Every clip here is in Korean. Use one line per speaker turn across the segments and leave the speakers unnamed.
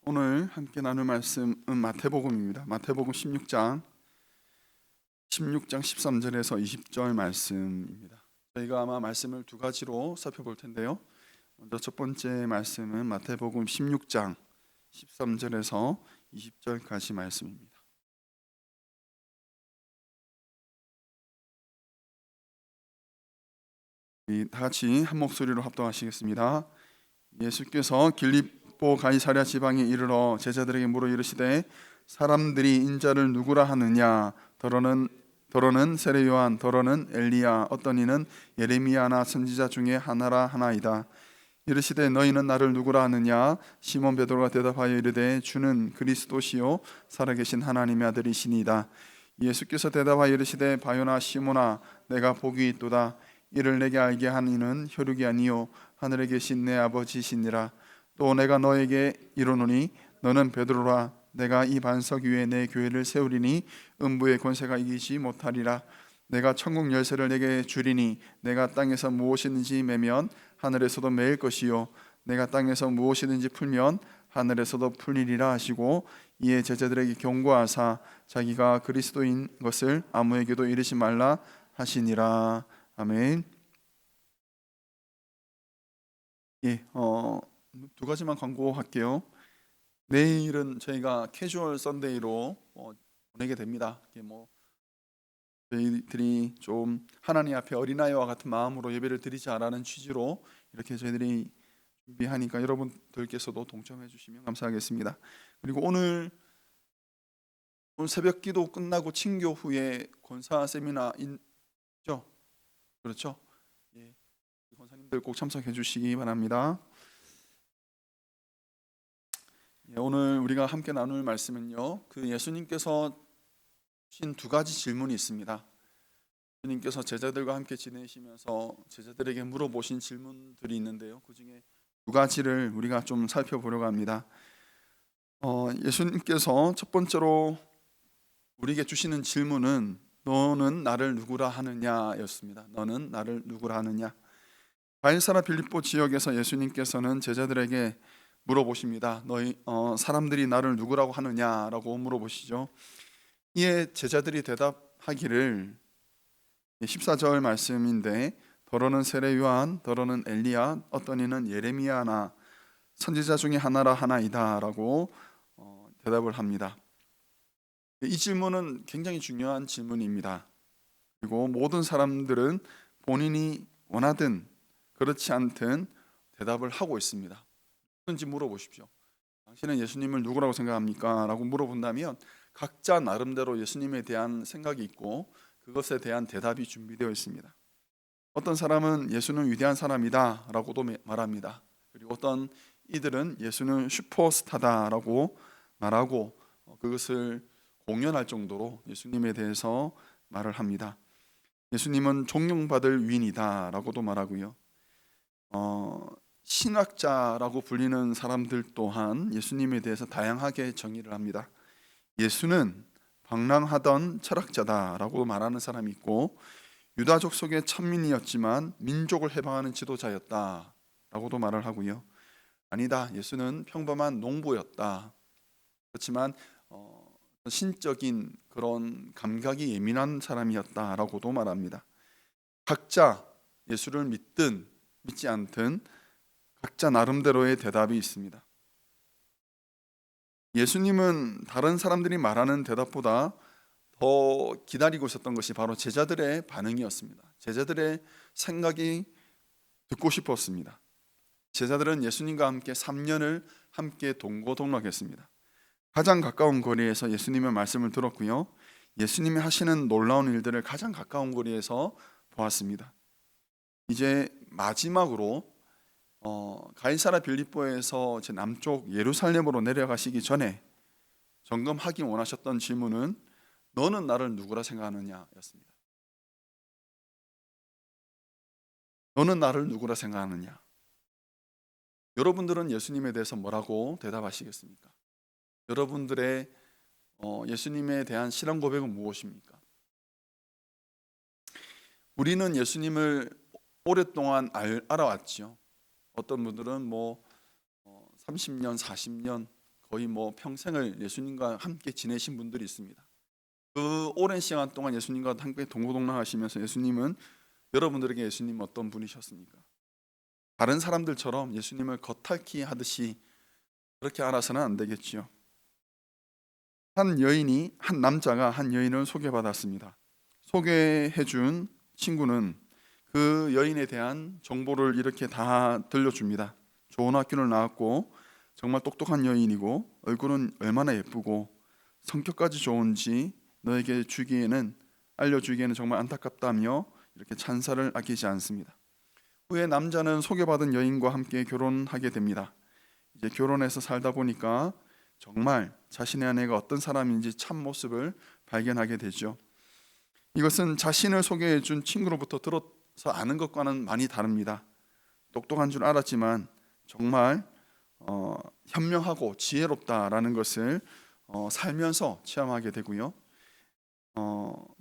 오늘 함께 나눌 말씀은 마태복음입니다. 마태복음 16장 13절에서 20절 말씀입니다. 저희가 아마 말씀을 두 가지로 살펴볼 텐데요. 먼저 첫 번째 말씀은 마태복음 16장 13절에서 20절까지 말씀입니다. 다 같이 한 목소리로 합독하시겠습니다. 예수께서 빌립보 가이사랴 지방에 이르러 제자들에게 물어 이르시되 사람들이 인자를 누구라 하느냐? 더러는 세례 요한, 더러는 엘리야, 어떤 이는 예레미야나 선지자 중에 하나라 하나이다. 이르시되 너희는 나를 누구라 하느냐? 시몬 베드로가 대답하여 이르되 주는 그리스도시요 살아계신 하나님의 아들이시니이다. 예수께서 대답하여 이르시되 바요나 시몬아, 내가 복이 있도다. 이를 내게 알게 한 이는 혈육이 아니요 하늘에 계신 내 아버지시니라. 또 내가 너에게 이르노니 너는 베드로라. 내가 이 반석 위에 내 교회를 세우리니 음부의 권세가 이기지 못하리라. 내가 천국 열쇠를 내게 주리니 내가 땅에서 무엇이든지 매면 하늘에서도 매일 것이요 내가 땅에서 무엇이든지 풀면 하늘에서도 풀리리라 하시고, 이에 제자들에게 경고하사 자기가 그리스도인 것을 아무에게도 이르지 말라 하시니라. 아멘. 두 가지만 광고할게요. 내일은 저희가 캐주얼 썬데이로 보내게 됩니다. 저희들이 좀 하나님 앞에 어린아이와 같은 마음으로 예배를 드리자라는 취지로 이렇게 저희들이 준비하니까 여러분들께서도 동참해 주시면 감사하겠습니다. 그리고 오늘 새벽 기도 끝나고 친교 후에 권사 세미나 있죠? 그렇죠? 권사님들 꼭 참석해 주시기 바랍니다. 오늘 우리가 함께 나눌 말씀은요, 그 예수님께서 주신 두 가지 질문이 있습니다. 예수님께서 제자들과 함께 지내시면서 제자들에게 물어보신 질문들이 있는데요, 그 중에 두 가지를 우리가 좀 살펴보려고 합니다. 예수님께서 첫 번째로 우리에게 주시는 질문은 너는 나를 누구라 하느냐였습니다. 너는 나를 누구라 하느냐. 가이사랴 빌립보 지역에서 예수님께서는 제자들에게 물어보십니다. 너희 사람들이 나를 누구라고 하느냐라고 물어보시죠. 이에 제자들이 대답하기를 14절 말씀인데 더러는 세례 요한, 더러는 엘리야, 어떤 이는 예레미야나 선지자 중에 하나라 하나이다라고 대답을 합니다. 이 질문은 굉장히 중요한 질문입니다. 그리고 모든 사람들은 본인이 원하든 그렇지 않든 대답을 하고 있습니다. 누군지 물어보십시오. 당신은 예수님을 누구라고 생각합니까? 라고 물어본다면 각자 나름대로 예수님에 대한 생각이 있고 그것에 대한 대답이 준비되어 있습니다. 어떤 사람은 예수는 위대한 사람이다 라고도 말합니다. 그리고 어떤 이들은 예수는 슈퍼스타다 라고 말하고 그것을 공연할 정도로 예수님에 대해서 말을 합니다. 예수님은 존경받을 위인이다 라고도 말하고요. 신학자라고 불리는 사람들 또한 예수님에 대해서 다양하게 정의를 합니다. 예수는 방랑하던 철학자다라고 말하는 사람이 있고, 유다족 속의 천민이었지만 민족을 해방하는 지도자였다라고도 말을 하고요. 아니다, 예수는 평범한 농부였다. 그렇지만 신적인 그런 감각이 예민한 사람이었다라고도 말합니다. 각자 예수를 믿든 믿지 않든 각자 나름대로의 대답이 있습니다. 예수님은 다른 사람들이 말하는 대답보다 더 기다리고 있었던 것이 바로 제자들의 반응이었습니다. 제자들의 생각이 듣고 싶었습니다. 제자들은 예수님과 함께 3년을 함께 동고동락했습니다. 가장 가까운 거리에서 예수님의 말씀을 들었고요, 예수님이 하시는 놀라운 일들을 가장 가까운 거리에서 보았습니다. 이제 마지막으로 가이사랴 빌립보에서 제 남쪽 예루살렘으로 내려가시기 전에 점검하기 원하셨던 질문은 너는 나를 누구라 생각하느냐 였습니다. 너는 나를 누구라 생각하느냐. 여러분들은 예수님에 대해서 뭐라고 대답하시겠습니까? 여러분들의 예수님에 대한 신앙 고백은 무엇입니까? 우리는 예수님을 오랫동안 알아왔죠. 어떤 분들은 30년, 40년, 거의 뭐 평생을 예수님과 함께 지내신 분들이 있습니다. 그 오랜 시간 동안 예수님과 함께 동고동락하시면서 예수님은 여러분들에게 예수님 어떤 분이셨습니까? 다른 사람들처럼 예수님을 겉핥기 하듯이 그렇게 알아서는 안 되겠지요. 한 남자가 한 여인을 소개받았습니다. 소개해준 친구는 그 여인에 대한 정보를 이렇게 다 들려줍니다. 좋은 학교를 나왔고 정말 똑똑한 여인이고 얼굴은 얼마나 예쁘고 성격까지 좋은지 너에게 알려주기에는 정말 안타깝다며 이렇게 찬사를 아끼지 않습니다. 후에 남자는 소개받은 여인과 함께 결혼하게 됩니다. 이제 결혼해서 살다 보니까 정말 자신의 아내가 어떤 사람인지 참 모습을 발견하게 되죠. 이것은 자신을 소개해 준 친구로부터 들어서 아는 것과는 많이 다릅니다. 똑똑한 줄 알았지만 정말 현명하고 지혜롭다라는 것을 살면서 체험하게 되고요.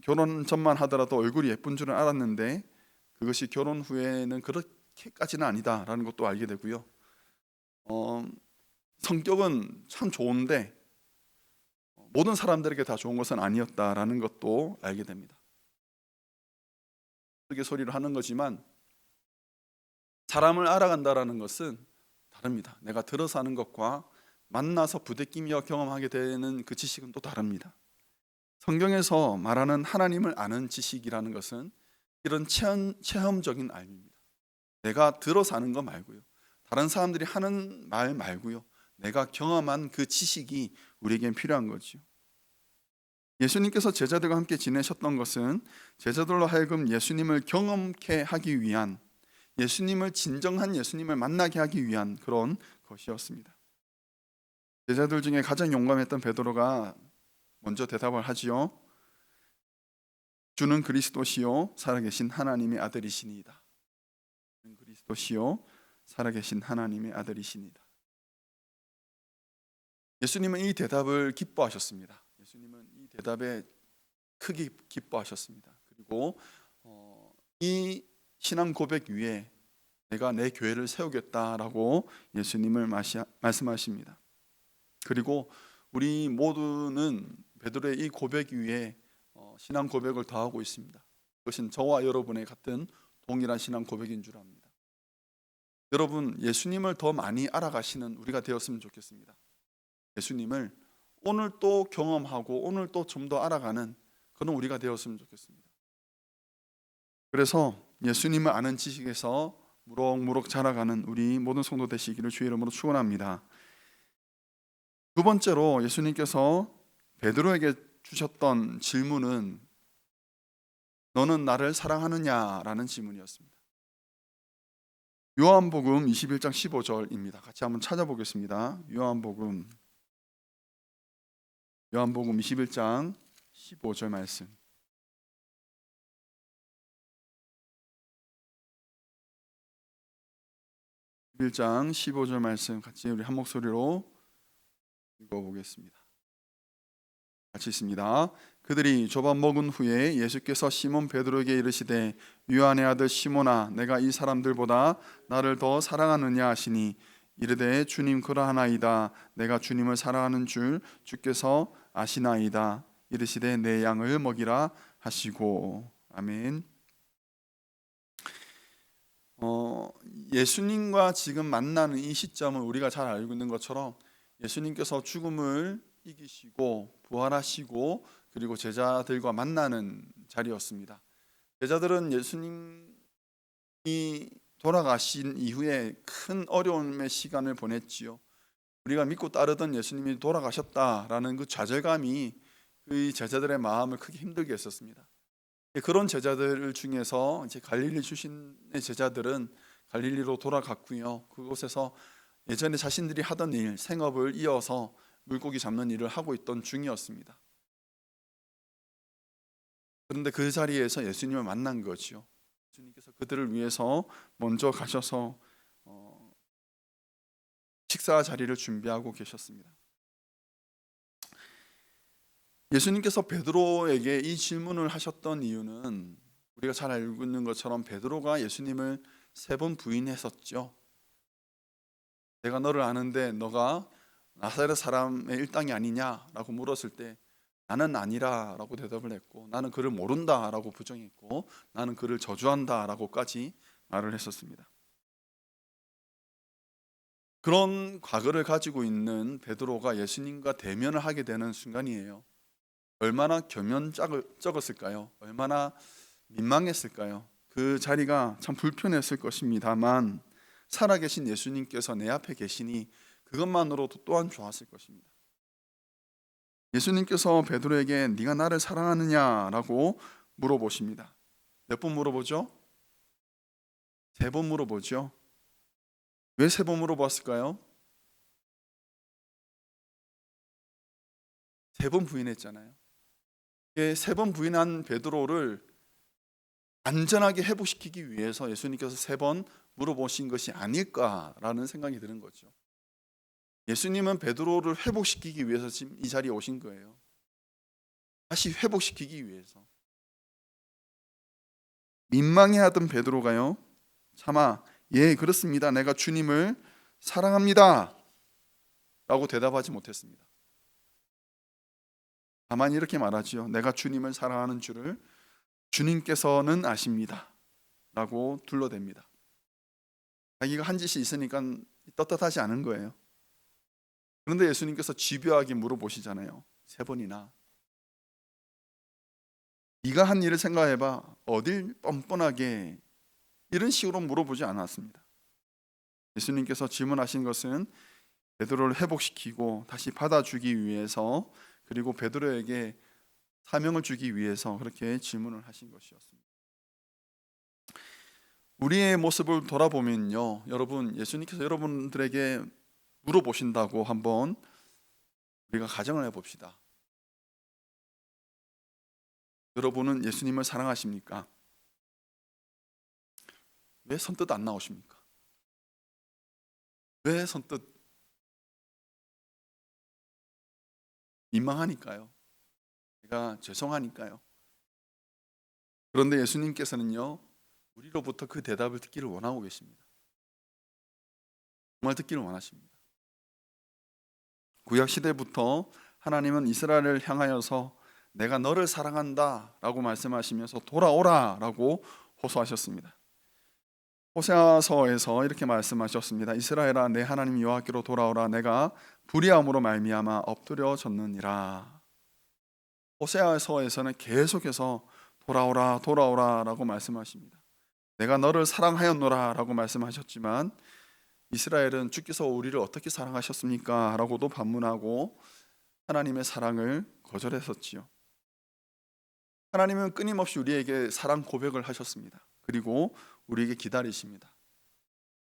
결혼 전만 하더라도 얼굴이 예쁜 줄은 알았는데 그것이 결혼 후에는 그렇게까지는 아니다라는 것도 알게 되고요. 성격은 참 좋은데 모든 사람들에게 다 좋은 것은 아니었다라는 것도 알게 됩니다. 그게 소리를 하는 거지만 사람을 알아간다라는 것은 다릅니다. 내가 들어서 하는 것과 만나서 부대끼며 경험하게 되는 그 지식은 또 다릅니다. 성경에서 말하는 하나님을 아는 지식이라는 것은 이런 체험적인 알입니다. 내가 들어서 아는 거 말고요. 다른 사람들이 하는 말 말고요. 내가 경험한 그 지식이 우리에겐 필요한 거죠. 예수님께서 제자들과 함께 지내셨던 것은 제자들로 하여금 예수님을 경험케 하기 위한, 예수님을 진정한 예수님을 만나게 하기 위한 그런 것이었습니다. 제자들 중에 가장 용감했던 베드로가 먼저 대답을 하지요. 주는 그리스도시요 살아계신 하나님의 아들이시니이다. 주는 그리스도시요 살아계신 하나님의 아들이시니이다. 예수님은 이 대답을 기뻐하셨습니다. 예수님은 이 대답에 크게 기뻐하셨습니다. 그리고 이 신앙 고백 위에 내가 내 교회를 세우겠다라고 예수님을 말씀하십니다. 그리고 우리 모두는 베드로의 이 고백 위에 신앙 고백을 더하고 있습니다. 그것은 저와 여러분의 같은 동일한 신앙 고백인 줄 압니다. 여러분, 예수님을 더 많이 알아가시는 우리가 되었으면 좋겠습니다. 예수님을 오늘 또 경험하고 오늘 또 좀 더 알아가는 그런 우리가 되었으면 좋겠습니다. 그래서 예수님을 아는 지식에서 무럭무럭 자라가는 우리 모든 성도 되시기를 주의 이름으로 축원합니다. 두 번째로 예수님께서 베드로에게 주셨던 질문은 너는 나를 사랑하느냐라는 질문이었습니다. 요한복음 21장 15절입니다. 같이 한번 찾아보겠습니다. 요한복음 21장 15절 말씀. 21장 15절 말씀 같이 우리 한 목소리로 읽어보겠습니다. 같이 있습니다. 그들이 조밥 먹은 후에 예수께서 시몬 베드로에게 이르시되 요한의 아들 시몬아 내가 이 사람들보다 나를 더 사랑하느냐 하시니 이르되 주님 그러하나이다. 내가 주님을 사랑하는 줄 주께서 아시나이다. 이르시되 내 양을 먹이라 하시고. 아멘. 예수님과 지금 만나는 이 시점을 우리가 잘 알고 있는 것처럼 예수님께서 죽음을 이기시고 부활하시고 그리고 제자들과 만나는 자리였습니다. 제자들은 예수님이 돌아가신 이후에 큰 어려움의 시간을 보냈지요. 우리가 믿고 따르던 예수님이 돌아가셨다라는 그 좌절감이 그 제자들의 마음을 크게 힘들게 했었습니다. 그런 제자들 중에서 이제 갈릴리 출신의 제자들은 갈릴리로 돌아갔고요. 그곳에서 예전에 자신들이 하던 일, 생업을 이어서 물고기 잡는 일을 하고 있던 중이었습니다. 그런데 그 자리에서 예수님을 만난 거죠. 예수님께서 그들을 위해서 먼저 가셔서 식사 자리를 준비하고 계셨습니다. 예수님께서 베드로에게 이 질문을 하셨던 이유는 우리가 잘 알고 있는 것처럼 베드로가 예수님을 3번 부인했었죠. 내가 너를 아는데 너가 나사렛 사람의 일당이 아니냐라고 물었을 때 나는 아니라라고 대답을 했고, 나는 그를 모른다라고 부정했고, 나는 그를 저주한다라고까지 말을 했었습니다. 그런 과거를 가지고 있는 베드로가 예수님과 대면을 하게 되는 순간이에요. 얼마나 겸연쩍었을까요? 얼마나 민망했을까요? 그 자리가 참 불편했을 것입니다만, 살아계신 예수님께서 내 앞에 계시니 그것만으로도 또한 좋았을 것입니다. 예수님께서 베드로에게 네가 나를 사랑하느냐라고 물어보십니다. 몇 번 물어보죠? 3번 물어보죠. 왜 3번 물어봤을까요? 3번 부인했잖아요. 3번 부인한 베드로를 안전하게 회복시키기 위해서 예수님께서 3번 물어보신 것이 아닐까라는 생각이 드는 거죠. 예수님은 베드로를 회복시키기 위해서 지금 이 자리에 오신 거예요. 다시 회복시키기 위해서. 민망해하던 베드로가요, 차마 예 그렇습니다, 내가 주님을 사랑합니다 라고 대답하지 못했습니다. 다만 이렇게 말하지요. 내가 주님을 사랑하는 줄을 주님께서는 아십니다 라고 둘러댑니다. 자기가 한 짓이 있으니까 떳떳하지 않은 거예요. 그런데 예수님께서 집요하게 물어보시잖아요. 3번이나. 네가 한 일을 생각해봐. 어딜 뻔뻔하게, 이런 식으로 물어보지 않았습니다. 예수님께서 질문하신 것은 베드로를 회복시키고 다시 받아주기 위해서, 그리고 베드로에게 사명을 주기 위해서 그렇게 질문을 하신 것이었습니다. 우리의 모습을 돌아보면요, 여러분, 예수님께서 여러분들에게 물어보신다고 한번 우리가 가정을 해봅시다. 여러분은 예수님을 사랑하십니까? 왜 선뜻 안 나오십니까? 왜 선뜻? 민망하니까요. 제가 죄송하니까요. 그런데 예수님께서는요, 우리로부터 그 대답을 듣기를 원하고 계십니다. 정말 듣기를 원하십니다. 구약 시대부터 하나님은 이스라엘을 향하여서 내가 너를 사랑한다 라고 말씀하시면서 돌아오라 라고 호소하셨습니다. 호세아서에서 이렇게 말씀하셨습니다. 이스라엘아, 내 하나님 여호와께로 돌아오라. 내가 불의함으로 말미암아 엎드려졌느니라. 호세아서에서는 계속해서 돌아오라 돌아오라 라고 말씀하십니다. 내가 너를 사랑하였노라 라고 말씀하셨지만, 이스라엘은 주께서 우리를 어떻게 사랑하셨습니까? 라고도 반문하고 하나님의 사랑을 거절했었지요. 하나님은 끊임없이 우리에게 사랑 고백을 하셨습니다. 그리고 우리에게 기다리십니다.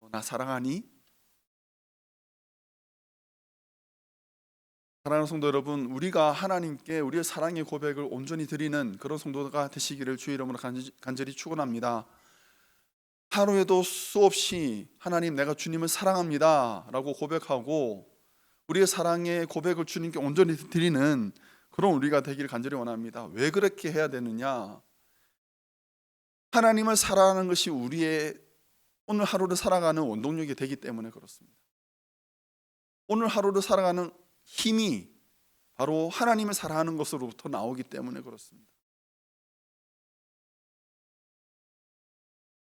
나 사랑하니? 사랑하는 성도 여러분, 우리가 하나님께 우리의 사랑의 고백을 온전히 드리는 그런 성도가 되시기를 주의 이름으로 간절히 축원합니다. 하루에도 수없이 하나님, 내가 주님을 사랑합니다 라고 고백하고 우리의 사랑의 고백을 주님께 온전히 드리는 그런 우리가 되기를 간절히 원합니다. 왜 그렇게 해야 되느냐? 하나님을 사랑하는 것이 우리의 오늘 하루를 살아가는 원동력이 되기 때문에 그렇습니다. 오늘 하루를 살아가는 힘이 바로 하나님을 사랑하는 것으로부터 나오기 때문에 그렇습니다.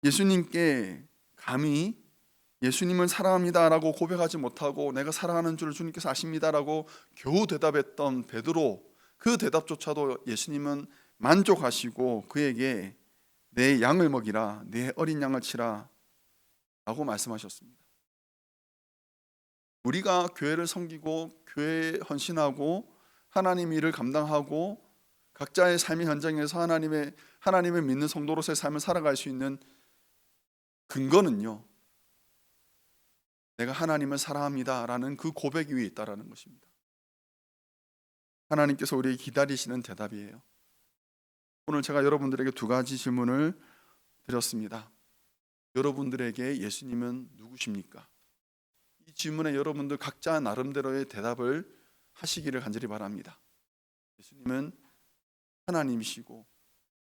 예수님께 감히 예수님을 사랑합니다 라고 고백하지 못하고 내가 사랑하는 줄 주님께서 아십니다 라고 겨우 대답했던 베드로, 그 대답조차도 예수님은 만족하시고 그에게 내 양을 먹이라, 내 어린 양을 치라 라고 말씀하셨습니다. 우리가 교회를 섬기고 교회에 헌신하고 하나님 일을 감당하고 각자의 삶의 현장에서 하나님을 믿는 성도로서의 삶을 살아갈 수 있는 근거는요, 내가 하나님을 사랑합니다 라는 그 고백 위에 있다라는 것입니다. 하나님께서 우리에게 기다리시는 대답이에요. 오늘 제가 여러분들에게 2가지 질문을 드렸습니다. 여러분들에게 예수님은 누구십니까? 이 질문에 여러분들 각자 나름대로의 대답을 하시기를 간절히 바랍니다. 예수님은 하나님이시고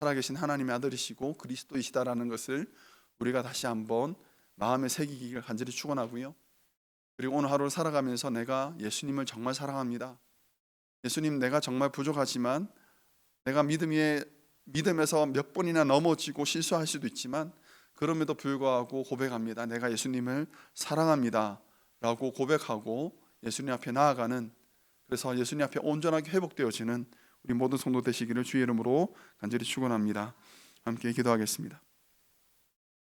살아계신 하나님의 아들이시고 그리스도이시다라는 것을 우리가 다시 한번 마음에 새기기를 간절히 축원하고요. 그리고 오늘 하루를 살아가면서 내가 예수님을 정말 사랑합니다. 예수님, 내가 정말 부족하지만 내가 믿음에서 몇 번이나 넘어지고 실수할 수도 있지만 그럼에도 불구하고 고백합니다. 내가 예수님을 사랑합니다 라고 고백하고 예수님 앞에 나아가는, 그래서 예수님 앞에 온전하게 회복되어지는 우리 모든 성도 되시기를 주의 이름으로 간절히 축원합니다. 함께 기도하겠습니다.